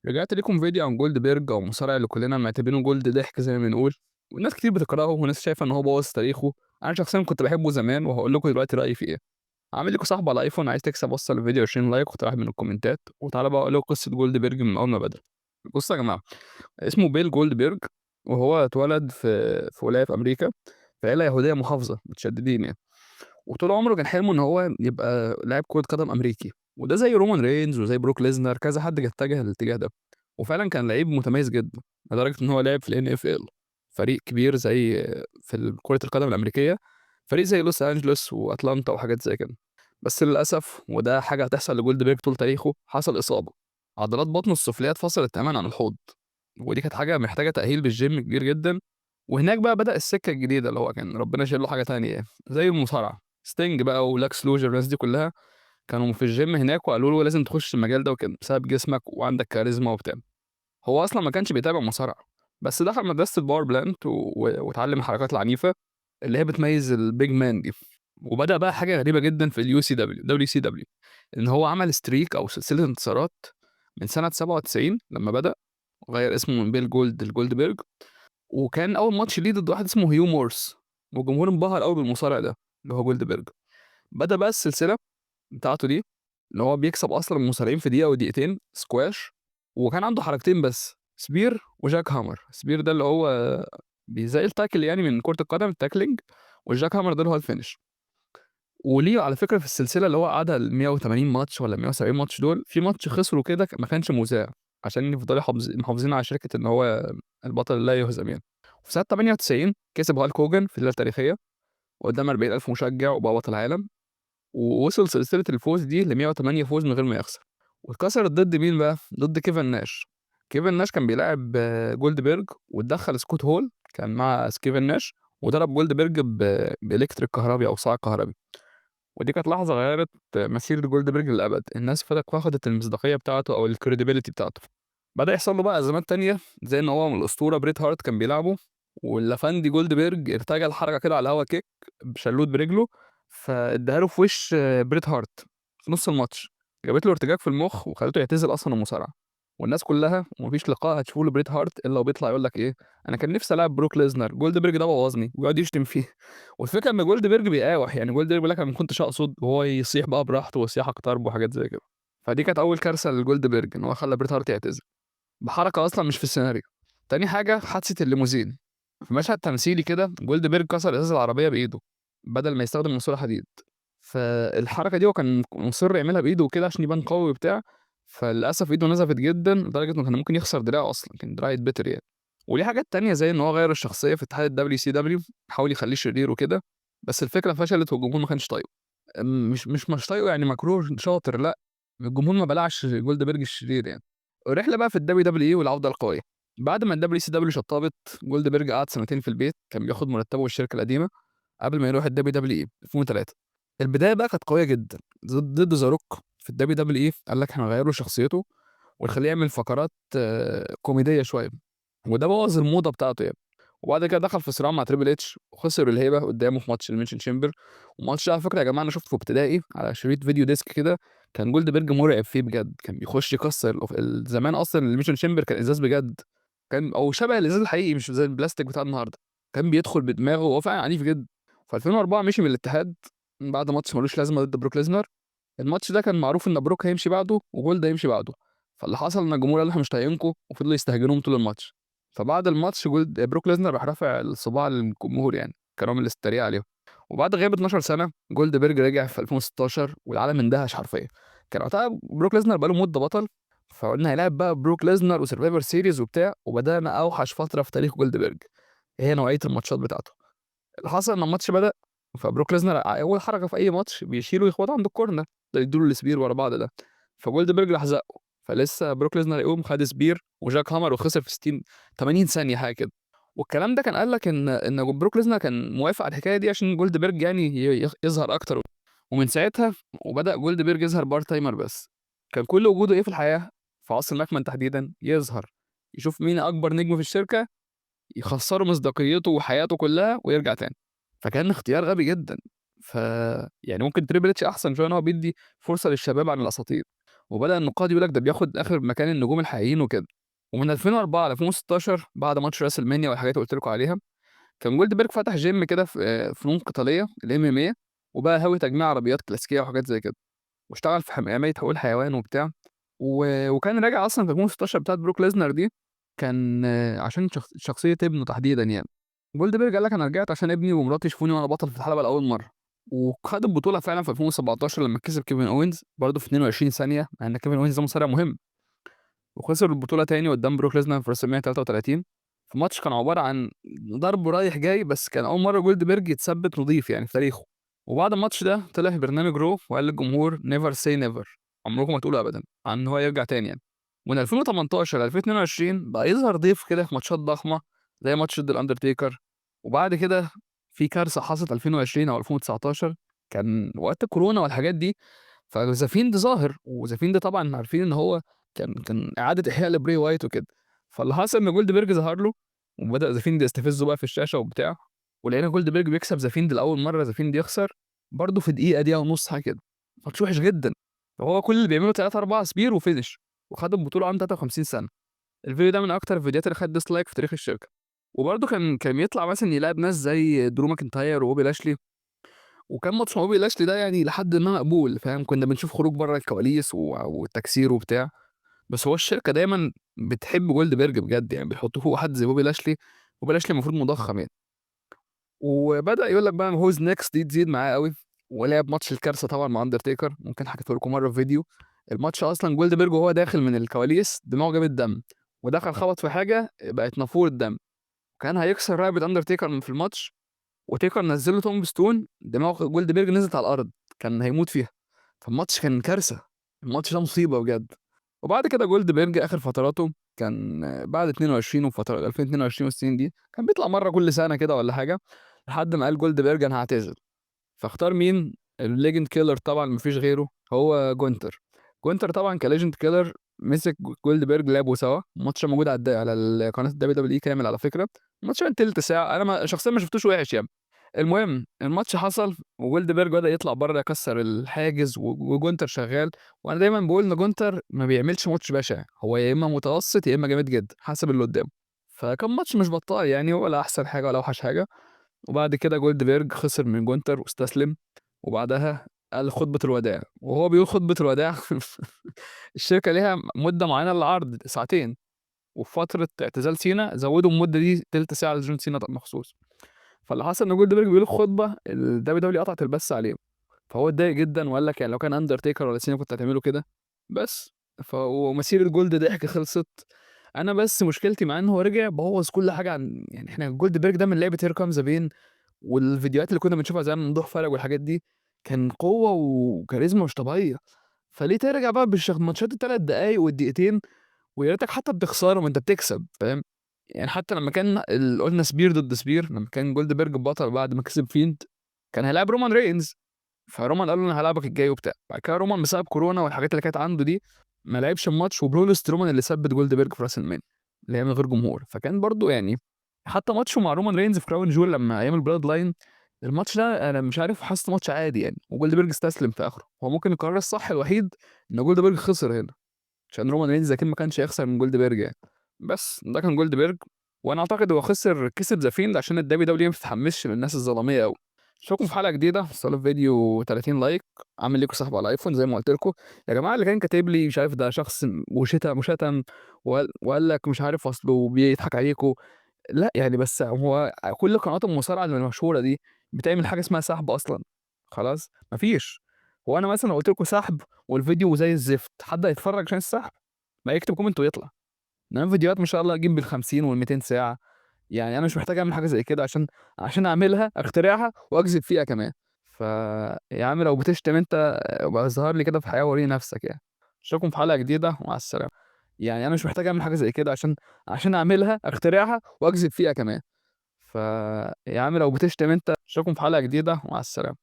رجعت لكم فيديو عن جولدبرج او المصارع اللي كلنا معتبرينه جولد ضحك زي ما بنقول. والناس كتير بتكرهه وناس شايفه ان هو بوظ تاريخه. انا شخصيا كنت بحبه زمان وهقول لكم دلوقتي رايي فيه ايه. عامل لكم صاحب على ايفون عايز تكسب، وصل الفيديو 20 لايك وتروح من الكومنتات، وتعالى بقى اقول لكم قصه جولدبرج من اول ما بدا. بصوا يا جماعه، اسمه بيل جولدبرج، وهو اتولد في ولايه في امريكا، في عيله يهوديه محافظه متشددين يعني. وطول عمره كان حلمه ان هو يبقى لاعب كره قدم امريكي، وده زي رومان رينز وزي بروك ليزنر، كذا حد اتجه للاتجاه ده. وفعلا كان لعيب متميز جدا لدرجه ان هو لعب في الان اف ال، فريق كبير زي في كره القدم الامريكيه، فريق زي لوس انجلوس واتلانتا وحاجات زي كده. بس للاسف، وده حاجه هتحصل لجولدبرج طول تاريخه، حصل اصابه. عضلات بطنه السفليه اتفصلت تماما عن الحوض، ودي كانت حاجه محتاجه تاهيل بالجيم كبير جدا. وهناك بقى بدأ السكه الجديده، اللي هو كان ربنا شايل له حاجه تانية يعني، زي المصارعه. ستينج بقى ولاكس لوجر، الناس دي كلها كانوا في الجيم هناك وقالوا له لازم تخش المجال ده وكده بسبب جسمك وعندك كاريزما وبتاع. هو اصلا ما كانش بيتابع مصارعه، بس دخل مدرسه الباور بلانت واتعلم الحركات العنيفه اللي هي بتميز البيج مان دي. وبدأ بقى حاجه غريبه جدا في اليو سي دبليو سي دبليو، ان هو عمل ستريك او سلسله انتصارات من سنه 97 لما بدأ، غير اسمه من بيل جولد لجولدبرج. وكان اول ماتش ليه ضد واحد اسمه هيو مورس، والجمهور انبهر قوي بالمصارع ده اللي هو جولدبرج. بدأ بقى السلسله بتاعته دي، اللي هو بيكسب اصلا المصارعين في دقيقه ودقيقتين سكواش. وكان عنده حركتين بس، سبير وجاك هامر. سبير ده اللي هو زي التاكل يعني من كره القدم، التاكلينج. والجاك هامر ده اللي هو الفينش. وليه على فكره في السلسله اللي هو قعدها ال 180 ماتش ولا 170 ماتش دول، في ماتش خسروا كده ما كانش مذاع، عشان يفضلوا محافظين على شركه ان هو البطل لا يهزم يعني. وفي سنه 98 كسب هالك هوجن في الليله التاريخيه قدام 40,000 مشجع وبقى بطل العالم. ووصل سلسلة الفوز دي ل108 فوز من غير ما يخسر. واتكسرت ضد مين بقى؟ ضد كيفن ناش. كيفن ناش كان بيلاعب جولدبرج، واتدخل سكوت هول كان مع كيفن ناش، وضرب جولدبرج بإلكتريك كهربي أو صاع كهربي. ودي كانت لحظة غيرت مسيرة جولدبرج للأبد. الناس فقدت المصداقية بتاعته أو الكريديبيليتي بتاعته. بدأ يحصل له بقى أزمات تانية، زي إن هو من الأسطورة بريت هارت كان بيلعبه، واللافندي جولدبرج ارتجل حركة كده على الهوا، كيك بشلوت برجله، فاداها له في وش بريت هارت في نص الماتش. جابت له ارتجاج في المخ وخلته يعتزل اصلا المصارعه. والناس كلها، ومفيش لقاء هتشوفه لبريت هارت الا وبيطلع يقول لك ايه: انا كان نفسي العب بروك ليزنر، جولدبرج ده بوظني، ويقعد يشتم فيه. والفكره ان جولدبرج بيقاوح، يعني جولدبرج بيقول لك انا ما كنتش اقصد، وهو يصيح بقى براحته وصياح طرب وحاجات زي كده. فدي كانت اول كارثه لجولدبرج، ان هو خلى بريت هارت يعتزل بحركه اصلا مش في السيناريو. تاني حاجه، حادثه الليموزين. في مشهد تمثيلي كده جولدبرج كسر ازاز العربيه بايده بدل ما يستخدم منصور حديد. فالحركه دي هو كان مصر يعملها بايده وكده عشان يبان قوي وبتاع. فللاسف ايده نزفت جدا لدرجه انه كان ممكن يخسر دراعه، اصلا كان دراعه يتبتر يعني. وليه حاجات تانية زي ان هو غير الشخصيه في اتحاد الدبليو سي دبليو، حاول يخليه شرير وكده. بس الفكره فشلت والجمهور ما كانش طايقه. مش طايقه يعني مكروه شاطر، لا، الجمهور ما بلعش جولدبرج الشرير يعني. الرحله بقى في الدبليو دبليو اي والعوده القويه. بعد ما الدبليو سي دبليو شطبت، جولدبرج قعد سنتين في البيت، كان بياخد مرتبه من الشركه القديمه قبل ما يروح الدبليو دبليو اي 2003. البدايه بقى كانت قويه جدا ضد ذا روك في الدبليو دبليو اي. قال لك احنا هنغير له شخصيته ونخليه يعمل فقرات كوميديه شويه، وده بوظ الموضه بتاعته يعني. وبعد كده دخل في صراع مع تريبل اتش وخسر الهيبه قدامه في ماتش المنشن تشامبر. والماتش ده على فكره يا جماعه انا شفته في ابتدائي على شريط فيديو ديسك كده. كان جولدبرج مرعب فيه بجد، كان بيخش يكسر زمان اصلا المنشن تشامبر كان ازاز بجد، كان او شبه الازاز الحقيقي مش زي البلاستيك بتاع النهارده. كان بيدخل بدماغه وهو فعلا عنيف جدا. في 2004 مشي من الاتحاد بعد ماتش ملوش لازمه ضد بروك ليزنر. الماتش ده كان معروف ان بروك هيمشي بعده وجولد هيمشي بعده. فاللي حصل ان الجمهور قال احنا مش طايقينكم، وفضلوا يستهجنوهم طول الماتش. فبعد الماتش بروك ليزنر راح رافع الصباع للجمهور يعني كنوع من الاسترياء عليهم. وبعد غياب 12 سنه جولدبرج رجع في 2016 والعالم اندهش حرفيا. كان وقتها بروك ليزنر بقاله مده بطل، فقلنا هيلاعب بقى بروك ليزنر وسرفايفر سيريز وبتاع، وبدانا اوحش فتره في تاريخ جولدبرج هي نوعيه الماتشات بتاعته. اللي حصل ان الماتش بدا، فبروك ليزنر اول حركه في اي ماتش بيشيله ويخبطه عند الكورنر، ده يدوله السبير ورا بعض ده. فجولدبرج راح زقه، فلسه بروك ليزنر يقوم خد سبير وجاك هامر وخسر في 60 80 ثانيه حاجه كده. والكلام ده كان قال لك ان بروك ليزنر كان موافق على الحكايه دي عشان جولدبرج يعني يظهر اكتر. ومن ساعتها وبدا جولدبرج يظهر بار تايمر بس. كان كل وجوده ايه في الحياه، في عصر المكمن تحديدا، يظهر يشوف مين اكبر نجم في الشركه، يخسّروا مصداقيته وحياته كلّها ويرجع تاني. فكان اختيار غبي جدًا. ف يعني ممكن تريبل اتش أحسن شوية إن هو بيدّي فرصة للشباب عن الأساطير. وبدأ النقاد يقول لك ده بياخد آخر مكان النجوم الحقيقيين وكده. ومن 2004 ل2016 بعد ماتش راس المنيا والحاجات اللي قلت لكم عليها، كان جولدبرج فتح جيم كده في فنون قتالية الام ام اي، وبقى هاوي تجميع عربيات كلاسيكية وحاجات زي كده، واشتغل في حماية حقوق الحيوان وبتاع. وكان راجع اصلا في 2016 بتاعت بروك ليزنر دي، كان عشان شخصية ابنه تحديدا يعني. جولدبرج قال لك انا رجعت عشان ابني ومراتي يشوفوني وانا بطل في الحلبة لأول مرة. وخد البطولة فعلا في 2017 لما كسب كيفن اوينز برضه في 22 ثانية، مع ان كيفن اوينز ده مصارع مهم. وخسر البطولة تاني قدام بروك ليزنر في رسلمانيا 33 في ماتش كان عبارة عن ضرب رايح جاي، بس كان أول مرة جولدبرج يتثبت نضيف يعني في تاريخه. وبعد الماتش ده طلع في برنامج رو وقال للجمهور نيفر سي نيفر، عمركم ما تقولوا أبدا عن إن هو يرجع تاني يعني. ومن 2018 ل 2022 بقى يظهر ضيف كده في ماتشات ضخمة زي ماتش ضد الأندرتيكر. وبعد كده في كارثة حصلت 2020 أو 2019، كان وقت الكورونا والحاجات دي، فزافين ظاهر، وزافين طبعا عارفين ان هو كان اعاده احياء لبري وايت وكده. فاللي حصل ان جولدبرج ظهر له، وبدا زافين يستفزه بقى في الشاشه وبتاع، ولقينا جولدبرج بيكسب زافين لاول مره، زافين يخسر برضه في دقيقه ونص حاجه كده. ماتش وحش جدا. فهو كل اللي بيعمله 3 4 سبير وفينش، وخد البطوله عنده 53 سنه. الفيديو ده من اكتر الفيديوهات اللي خد ديسلايك في تاريخ الشركه. وبرضه كان يطلع مثلا يلعب ناس زي درو ماكنتاير وبوبي لاشلي، وكان ماتش مع بوبي لاشلي ده يعني لحد ما مقبول، فاهم؟ كنا بنشوف خروج بره الكواليس والتكسير وبتاع. بس هو الشركه دايما بتحب جولدبرج بجد يعني، بيحطوه فوق حد زي بوبي لاشلي. بوبي لاشلي المفروض مضخم يعني. وبدا يقول لك بقى هوز نيكست دي تزيد معاه قوي. ولعب ماتش الكارثه طبعا مع اندرتيكر، ممكن حكيت لكم مره في فيديو. الماتش اصلا جولدبرج وهو داخل من الكواليس دماغه جابت دم، ودخل خبط في حاجه بقت نافوره دم. كان هيكسر رقبه اندرتيكر في الماتش، وتيكر نزل له توم ستون، دماغ جولدبرج نزلت على الارض، كان هيموت فيها. فالماتش كان كارثه، الماتش ده مصيبه بجد. وبعد كده جولدبرج اخر فتراته كان بعد 22 وفتره 2022 والسنين دي كان بيطلع مره كل سنه كده ولا حاجه، لحد ما قال جولدبرج انا هعتزل. فاختار مين؟ الليجند كيلر طبعا مفيش غيره، هو جونتر. جونتر طبعا كليجند كيلر مسك جولدبرج، لعبوا سوا ماتش موجود على القناه الدبليو دبليو اي كامل على فكره. الماتش كان تلت ساعه، انا شخصيا ما شفتوش وحش يعني. المهم الماتش حصل، وجولدبرج بدأ يطلع بره يكسر الحاجز، وجونتر شغال. وانا دايما بقول ان جونتر ما بيعملش ماتش بشع، هو يا اما متوسط يا اما جامد جدا حسب اللي قدامه. فكان ماتش مش بطال يعني، ولا احسن حاجه ولا اوحش حاجه. وبعد كده جولدبرج خسر من جونتر واستسلم. وبعدها قال خطبة الوداع، وهو بيقول خطبة الوداع الشركة ليها مدة معينة للعرض ساعتين، وفي فترة اعتزال سينا زودوا المدة دي تلت ساعة لجون سينا مخصوص. فاللي حصل ان جولدبرج بيقول الخطبة الدبليو دبليو قطعت البث عليه. فهو اتضايق جدا وقال لك يعني لو كان اندرتيكر ولا سينا كنت هتعملوا كده. بس ومسيرة جولد ضحك خلصت. انا بس مشكلتي مع ان هو رجع بوظ كل حاجه عن يعني، احنا جولدبرج ده من لعبه هير كام ذا بين، والفيديوهات اللي كنا بنشوفها زمان من ممدوح فرج والحاجات دي، كان قوه وكاريزما مش طبيعيه. فليه ترجع بقى ماتشات الثلاث دقايق والدقيقتين؟ ويا ريتك حتى بتخسر وانت بتكسب، فاهم؟ يعني حتى لما كان قلنا سبير ضد سبير، لما كان جولدبرج بطل بعد ما كسب فيند، كان هيلاعب رومان رينز. فرومان قال له انا هلاعبك الجاي وبتاع. بعد كده رومان بسبب كورونا والحاجات اللي كانت عنده دي ما لعبش الماتش، وبرون سترومان اللي ثبت جولدبرج في راس المال اللي هي من غير جمهور. فكان برضو يعني حتى ماتشه مع رومان رينز في كراون جول لما ايام البلاد لاين، الماتش ده انا مش عارف، حاسس ماتش عادي يعني، وجولدبرج استسلم في اخره. هو ممكن القرار الصح الوحيد ان جولدبرج خسر هنا، عشان رومان رينز اكيد ما كانش هيخسر من جولدبرج يعني. بس ده كان جولدبرج. وانا اعتقد هو كسب ذا فيند عشان الدبليو دبليو ما بتتحمسش للناس الظلاميه قوي. اشوفكم في حلقه جديده، وصلوا فيديو 30 لايك، عامل ليكم صاحب على الايفون زي ما قلت لكم. يا جماعه اللي كان كاتب لي مش عارف ده شخص وشتم وقال لك مش عارف اصله بيضحك عليكم، لا يعني، بس هو كل قنوات المصارعه المشهوره دي بتعمل حاجه اسمها سحب اصلا؟ خلاص مفيش. هو انا مثلا لو قلت لكم سحب والفيديو زي الزفت، حد هيتفرج عشان السحب؟ ما يكتب كومنت ويطلع. انما فيديوهات ما شاء الله اجيب بال50 وال200 ساعه، يعني انا مش محتاج اعمل حاجه زي كده عشان اعملها اخترعها واكذب فيها كمان. ف يا عم لو بتشتم انت ابقى ظهر لي كده في حياه وريني نفسك يعني. اشوفكم في حلقه جديده ومع السلامه. يعني انا مش محتاج اعمل حاجه زي كده عشان اعملها اخترعها واكذب فيها كمان. ف يا عم لو بتشتم انت. اشوفكم في حلقه جديده ومع السلامه.